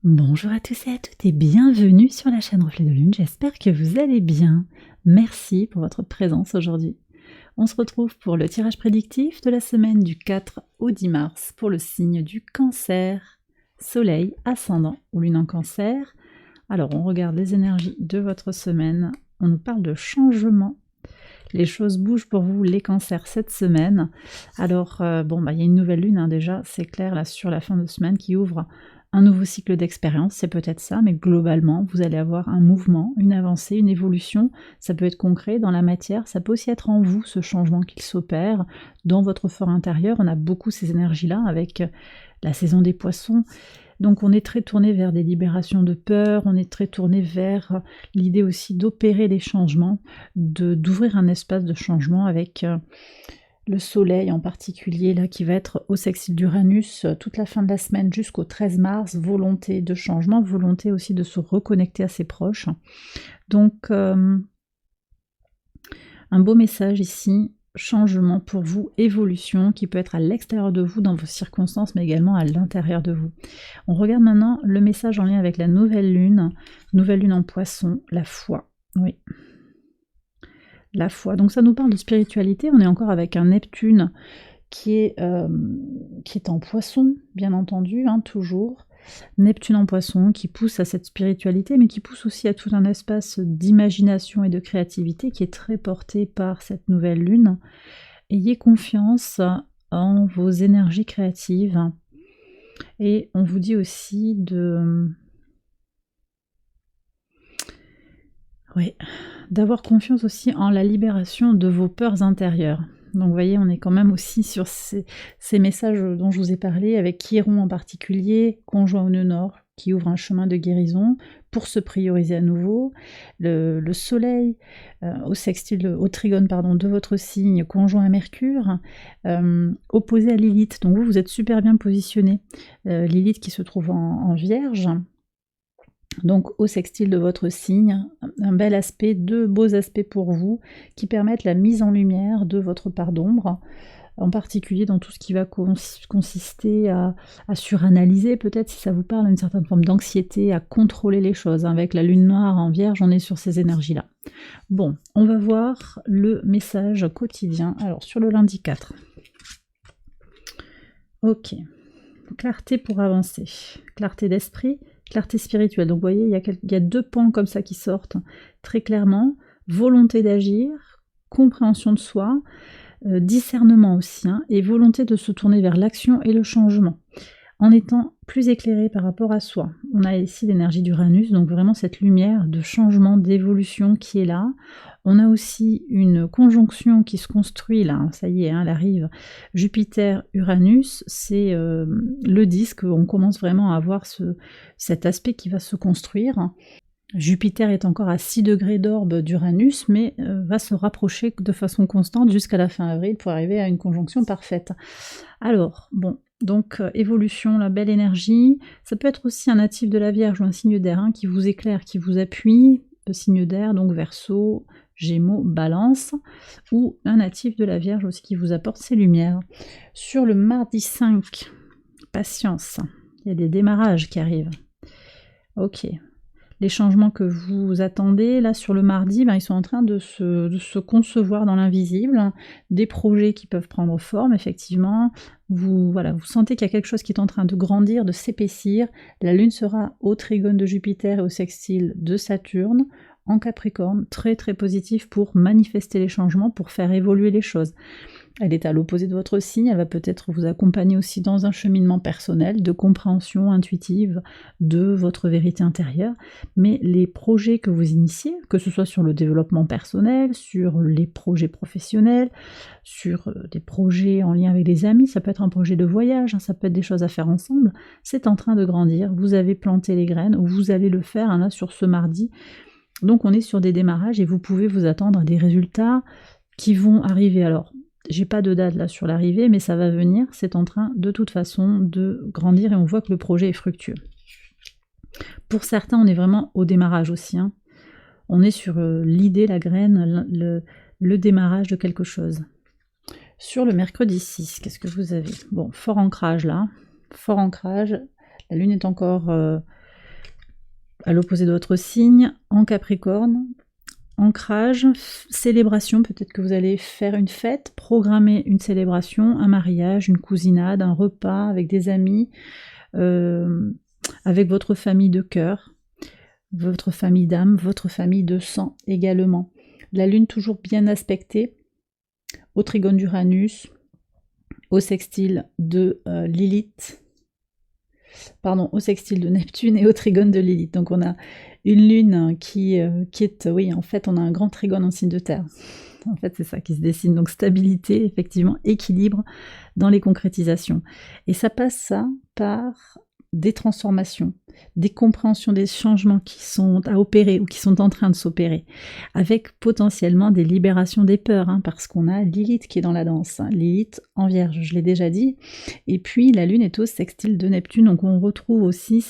Bonjour à tous et à toutes et bienvenue sur la chaîne Reflet de Lune, j'espère que vous allez bien. Merci pour votre présence aujourd'hui. On se retrouve pour le tirage prédictif de la semaine du 4 au 10 mars pour le signe du Cancer, Soleil, Ascendant ou Lune en Cancer. Alors on regarde les énergies de votre semaine, on nous parle de changement. Les choses bougent pour vous, les cancers, cette semaine. Alors, il y a une nouvelle lune, déjà, c'est clair, là, sur la fin de semaine, qui ouvre un nouveau cycle d'expérience, c'est peut-être ça, mais globalement, vous allez avoir un mouvement, une avancée, une évolution. Ça peut être concret dans la matière, ça peut aussi être en vous, ce changement qui s'opère dans votre fort intérieur. On a beaucoup ces énergies-là avec la saison des poissons. Donc on est très tourné vers des libérations de peur, on est très tourné vers l'idée aussi d'opérer des changements, d'ouvrir un espace de changement avec le soleil en particulier, là qui va être au sextile d'Uranus toute la fin de la semaine jusqu'au 13 mars, volonté de changement, volonté aussi de se reconnecter à ses proches. Donc un beau message ici, changement pour vous, évolution qui peut être à l'extérieur de vous dans vos circonstances mais également à l'intérieur de vous. On regarde maintenant le message en lien avec la nouvelle lune en poisson, la foi. Oui, la foi. Donc ça nous parle de spiritualité, on est encore avec un Neptune qui est en poisson, bien entendu, toujours. Neptune en poisson qui pousse à cette spiritualité, mais qui pousse aussi à tout un espace d'imagination et de créativité qui est très porté par cette nouvelle lune. Ayez confiance en vos énergies créatives. Et on vous dit aussi d'avoir confiance aussi en la libération de vos peurs intérieures. Donc vous voyez, on est quand même aussi sur ces messages dont je vous ai parlé, avec Chiron en particulier, conjoint au nœud nord, qui ouvre un chemin de guérison pour se prioriser à nouveau. Le soleil au trigone de votre signe, conjoint à Mercure, opposé à Lilith. Donc vous êtes super bien positionné. Lilith qui se trouve en Vierge. Donc au sextile de votre signe, un bel aspect, deux beaux aspects pour vous qui permettent la mise en lumière de votre part d'ombre, en particulier dans tout ce qui va consister à suranalyser, peut-être si ça vous parle, une certaine forme d'anxiété, à contrôler les choses. Avec la lune noire en Vierge, on est sur ces énergies-là. Bon, on va voir le message quotidien. Alors sur le lundi 4. Ok, clarté pour avancer, clarté d'esprit, clarté spirituelle. Donc vous voyez, il y a deux pans comme ça qui sortent très clairement. Volonté d'agir, compréhension de soi, discernement aussi, et volonté de se tourner vers l'action et le changement, en étant plus éclairé par rapport à soi. On a ici l'énergie d'Uranus, donc vraiment cette lumière de changement, d'évolution qui est là. On a aussi une conjonction qui se construit là, ça y est, elle arrive. Jupiter-Uranus, c'est le disque, on commence vraiment à avoir cet aspect qui va se construire. Jupiter est encore à 6 degrés d'orbe d'Uranus, mais va se rapprocher de façon constante jusqu'à la fin avril pour arriver à une conjonction parfaite. Alors, bon, donc évolution, la belle énergie, ça peut être aussi un natif de la Vierge ou un signe d'air qui vous éclaire, qui vous appuie, le signe d'air, donc Verseau, Gémeaux, Balance, ou un natif de la Vierge aussi qui vous apporte ses lumières. Sur le mardi 5, patience, il y a des démarrages qui arrivent. Ok. Les changements que vous attendez, là, sur le mardi, ils sont en train de se concevoir dans l'invisible, des projets qui peuvent prendre forme, effectivement. Vous sentez qu'il y a quelque chose qui est en train de grandir, de s'épaissir. La Lune sera au trigone de Jupiter et au sextile de Saturne, en Capricorne, très très positif pour manifester les changements, pour faire évoluer les choses. Elle est à l'opposé de votre signe, elle va peut-être vous accompagner aussi dans un cheminement personnel de compréhension intuitive de votre vérité intérieure, mais les projets que vous initiez, que ce soit sur le développement personnel, sur les projets professionnels, sur des projets en lien avec des amis, ça peut être un projet de voyage, ça peut être des choses à faire ensemble, c'est en train de grandir, vous avez planté les graines, ou vous allez le faire là sur ce mardi. Donc on est sur des démarrages et vous pouvez vous attendre à des résultats qui vont arriver. Alors, j'ai pas de date là sur l'arrivée, mais ça va venir, c'est en train de toute façon de grandir et on voit que le projet est fructueux. Pour certains, on est vraiment au démarrage aussi. On est sur l'idée, la graine, le démarrage de quelque chose. Sur le mercredi 6, qu'est-ce que vous avez? Bon, fort ancrage là, fort ancrage. La Lune est encore à l'opposé de votre signe, en Capricorne. Ancrage, célébration, peut-être que vous allez faire une fête, programmer une célébration, un mariage, une cousinade, un repas avec des amis, avec votre famille de cœur, votre famille d'âme, votre famille de sang également. La lune toujours bien aspectée, au trigone d'Uranus, au sextile de Lilith, pardon, au sextile de Neptune et au trigone de Lilith. Donc on a une lune qui est, oui, en fait on a un grand trigone en signe de terre. En fait c'est ça qui se dessine, donc stabilité, effectivement, équilibre dans les concrétisations. Et ça passe ça par des transformations, des compréhensions des changements qui sont à opérer ou qui sont en train de s'opérer, avec potentiellement des libérations des peurs, hein, parce qu'on a Lilith qui est dans la danse, hein, Lilith en Vierge, je l'ai déjà dit, et puis la Lune est au sextile de Neptune, donc on retrouve aussi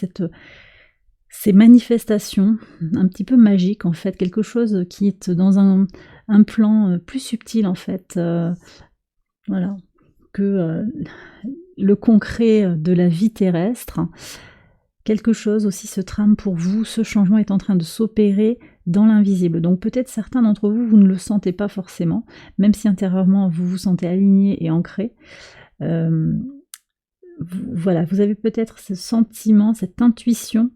ces manifestations un petit peu magiques en fait, quelque chose qui est dans un plan plus subtil en fait, voilà, que le concret de la vie terrestre. Quelque chose aussi se trame pour vous, ce changement est en train de s'opérer dans l'invisible. Donc peut-être certains d'entre vous, vous ne le sentez pas forcément, même si intérieurement vous vous sentez aligné et ancré. Voilà, vous avez peut-être ce sentiment, cette intuition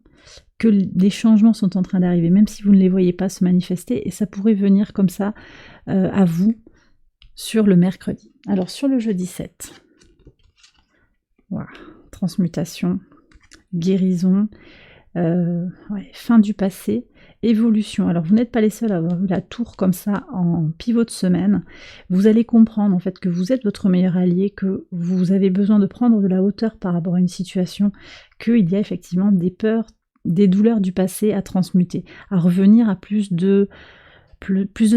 que des changements sont en train d'arriver, même si vous ne les voyez pas se manifester, et ça pourrait venir comme ça à vous sur le mercredi. Alors sur le jeudi 7, voilà, transmutation, guérison, ouais, fin du passé, évolution. Alors vous n'êtes pas les seuls à avoir eu la tour comme ça en pivot de semaine. Vous allez comprendre en fait que vous êtes votre meilleur allié, que vous avez besoin de prendre de la hauteur par rapport à une situation, qu'il y a effectivement des peurs, des douleurs du passé à transmuter, à revenir à plus de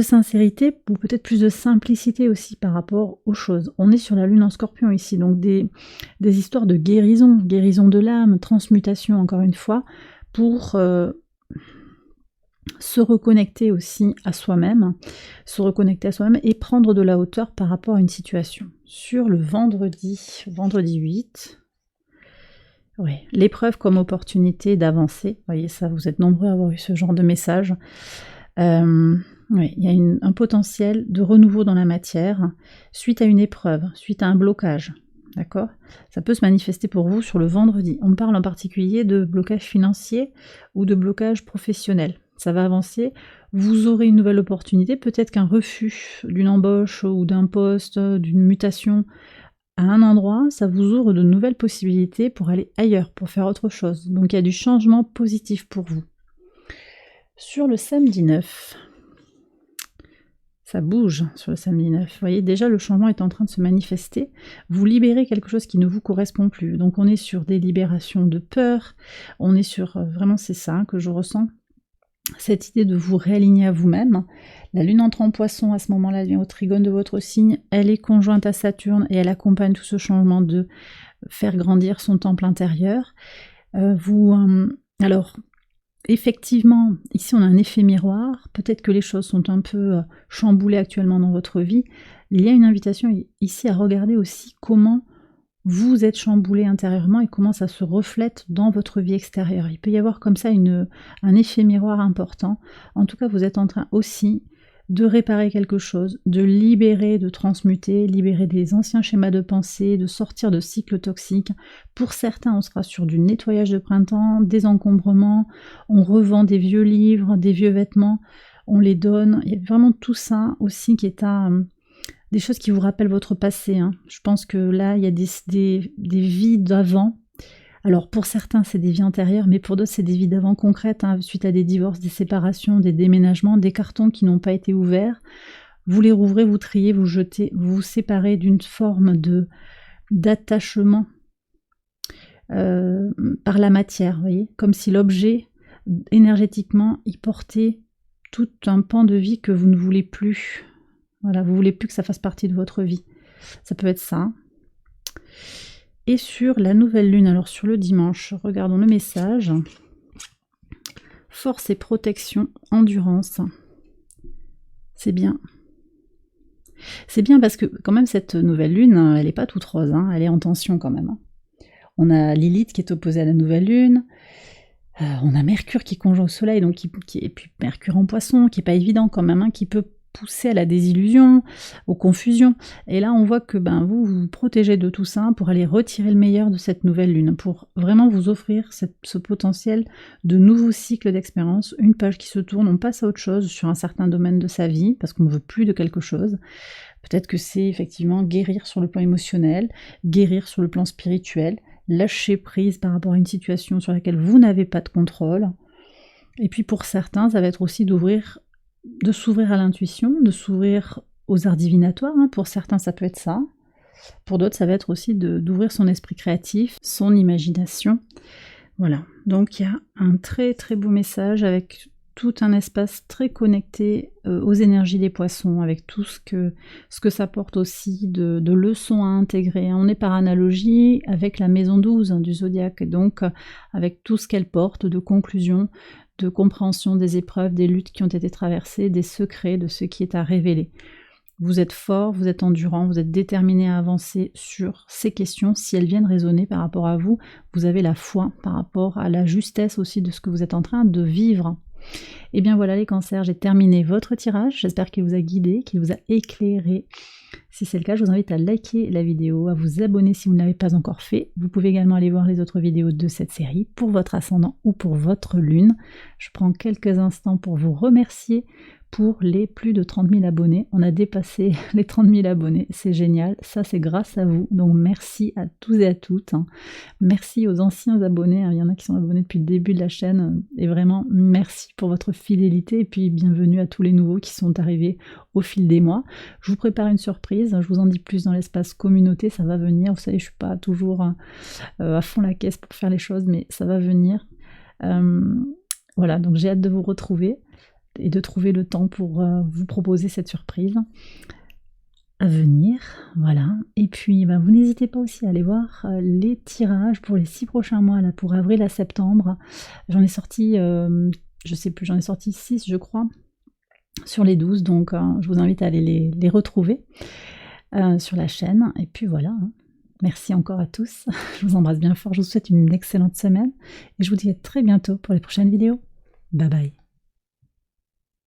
sincérité ou peut-être plus de simplicité aussi par rapport aux choses. On est sur la lune en Scorpion ici, donc des histoires de guérison de l'âme, transmutation encore une fois, pour se reconnecter aussi à soi-même, et prendre de la hauteur par rapport à une situation. Sur le vendredi 8, oui, l'épreuve comme opportunité d'avancer. Vous voyez ça, vous êtes nombreux à avoir eu ce genre de message. Oui, il y a un potentiel de renouveau dans la matière suite à une épreuve, suite à un blocage. D'accord ? Ça peut se manifester pour vous sur le vendredi. On parle en particulier de blocage financier ou de blocage professionnel. Ça va avancer, vous aurez une nouvelle opportunité, peut-être qu'un refus d'une embauche ou d'un poste, d'une mutation à un endroit, ça vous ouvre de nouvelles possibilités pour aller ailleurs, pour faire autre chose. Donc il y a du changement positif pour vous. Sur le samedi 9, ça bouge sur le samedi 9. Vous voyez, déjà le changement est en train de se manifester. Vous libérez quelque chose qui ne vous correspond plus. Donc on est sur des libérations de peur. On est sur, vraiment c'est ça que je ressens. Cette idée de vous réaligner à vous-même. La lune entre en poisson à ce moment-là, elle vient au trigone de votre signe. Elle est conjointe à Saturne et elle accompagne tout ce changement de faire grandir son temple intérieur. Alors, effectivement, ici on a un effet miroir, peut-être que les choses sont un peu chamboulées actuellement dans votre vie. Il y a une invitation ici à regarder aussi comment vous êtes chamboulé intérieurement et comment ça se reflète dans votre vie extérieure. Il peut y avoir comme ça un effet miroir important. En tout cas, vous êtes en train aussi de réparer quelque chose, de libérer, de transmuter, libérer des anciens schémas de pensée, de sortir de cycles toxiques. Pour certains, on sera sur du nettoyage de printemps, des encombrements, on revend des vieux livres, des vieux vêtements, on les donne. Il y a vraiment tout ça aussi qui est des choses qui vous rappellent votre passé. Hein. Je pense que là, il y a des vies d'avant. Alors pour certains, c'est des vies antérieures, mais pour d'autres, c'est des vies d'avant concrètes, hein, suite à des divorces, des séparations, des déménagements, des cartons qui n'ont pas été ouverts. Vous les rouvrez, vous triez, vous jetez, vous vous séparez d'une forme d'attachement par la matière, vous voyez, comme si l'objet, énergétiquement, y portait tout un pan de vie que vous ne voulez plus. Voilà, vous ne voulez plus que ça fasse partie de votre vie. Ça peut être ça. Et sur la nouvelle lune, alors sur le dimanche, regardons le message. Force et protection, endurance. C'est bien. C'est bien parce que quand même cette nouvelle lune, elle n'est pas toute rose, hein, elle est en tension quand même. On a Lilith qui est opposée à la nouvelle lune. On a Mercure qui conjoint au Soleil, donc et puis Mercure en Poisson, qui n'est pas évident quand même, hein, qui peut pousser à la désillusion, aux confusions. Et là, on voit que vous vous protégez de tout ça pour aller retirer le meilleur de cette nouvelle lune, pour vraiment vous offrir ce potentiel de nouveaux cycles d'expérience, une page qui se tourne, on passe à autre chose sur un certain domaine de sa vie, parce qu'on ne veut plus de quelque chose. Peut-être que c'est effectivement guérir sur le plan émotionnel, guérir sur le plan spirituel, lâcher prise par rapport à une situation sur laquelle vous n'avez pas de contrôle. Et puis pour certains, ça va être aussi de s'ouvrir à l'intuition, de s'ouvrir aux arts divinatoires. Hein. Pour certains, ça peut être ça. Pour d'autres, ça va être aussi d'ouvrir son esprit créatif, son imagination. Voilà. Donc il y a un très très beau message avec tout un espace très connecté aux énergies des poissons, avec tout ce que ça porte aussi de leçons à intégrer. On est par analogie avec la maison 12 du zodiaque, donc avec tout ce qu'elle porte de conclusions, de compréhension des épreuves, des luttes qui ont été traversées, des secrets, de ce qui est à révéler. Vous êtes fort, vous êtes endurant, vous êtes déterminé à avancer sur ces questions. Si elles viennent résonner par rapport à vous, vous avez la foi par rapport à la justesse aussi de ce que vous êtes en train de vivre. Et bien voilà les cancers, j'ai terminé votre tirage, j'espère qu'il vous a guidé, qu'il vous a éclairé. Si c'est le cas, je vous invite à liker la vidéo, à vous abonner si vous ne l'avez pas encore fait. Vous pouvez également aller voir les autres vidéos de cette série pour votre ascendant ou pour votre lune. Je prends quelques instants pour vous remercier pour les plus de 30 000 abonnés. On a dépassé les 30 000 abonnés, c'est génial, ça c'est grâce à vous, donc merci à tous et à toutes. Merci aux anciens abonnés, il y en a qui sont abonnés depuis le début de la chaîne, et vraiment merci pour votre fidélité, et puis bienvenue à tous les nouveaux qui sont arrivés au fil des mois. Je vous prépare une surprise, je vous en dis plus dans l'espace communauté, ça va venir, vous savez je suis pas toujours à fond la caisse pour faire les choses, mais ça va venir. Voilà, donc j'ai hâte de vous retrouver et de trouver le temps pour vous proposer cette surprise à venir, voilà. Et puis vous n'hésitez pas aussi à aller voir les tirages pour les 6 prochains mois, là, pour avril à septembre. J'en ai sorti, je sais plus, j'en ai sorti 6 je crois, sur les 12, donc je vous invite à aller les retrouver sur la chaîne. Et puis voilà, merci encore à tous, je vous embrasse bien fort, je vous souhaite une excellente semaine, et je vous dis à très bientôt pour les prochaines vidéos. Bye bye.